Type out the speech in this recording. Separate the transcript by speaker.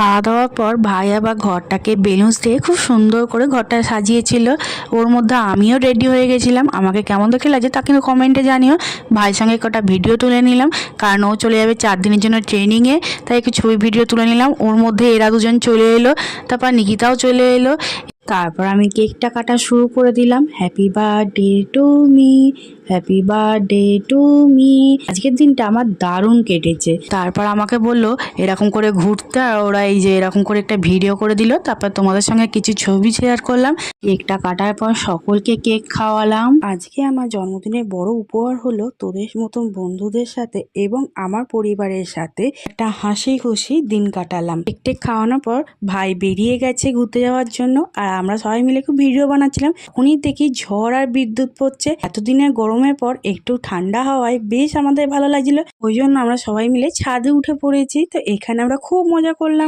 Speaker 1: খাওয়া দাওয়ার পর ভাই আবার ঘরটাকে বেলুনস দিয়ে খুব সুন্দর করে ঘরটা সাজিয়েছিল। ওর মধ্যে আমিও রেডি হয়ে গেছিলাম। আমাকে কেমন দেখে লাগছে তা কিন্তু কমেন্টে জানিও। ভাইয়ের সঙ্গে কটা ভিডিও তুলে নিলাম, কারণ ও চলে যাবে 4 দিনের জন্য ট্রেনিংয়ে, তাই একটু ছবি ভিডিও তুলে নিলাম। ওর মধ্যে এরা দুজন চলে এলো, তারপর নিকিতাও চলে এলো। তারপর আমি কেকটা কাটা শুরু করে দিলাম। Happy birthday to me, happy birthday to me. আজকের দিনটা আমার দারুণ কেটেছে। তারপর আমাকে বললো এরকম করে ঘুরতে, আর ওরা এই যে এরকম করে একটা ভিডিও করে দিল। তারপর তোমাদের সঙ্গে কিছু ছবি শেয়ার করলাম। কেকটা কাটার পর সকলকে কেক খাওয়ালাম। আজকে আমার জন্মদিনের বড় উপহার হলো তোদের মতন বন্ধুদের সাথে এবং আমার পরিবারের সাথে একটা হাসি খুশি দিন কাটালাম। কেক খাওয়ানোর পর ভাই বেরিয়ে গেছে ঘুরতে যাওয়ার জন্য, আর আমরা সবাই মিলে খুব ভিডিও বানাচ্ছিলাম। উনি দেখি ঝড় আর বিদ্যুৎ পড়ছে। এতদিনের গরমের পর একটু ঠান্ডা হাওয়ায় বেশ আমাদের ভালো লাগছিল। ওই জন্য আমরা সবাই মিলে ছাদে উঠে পড়েছি। তো এখানে আমরা খুব মজা করলাম।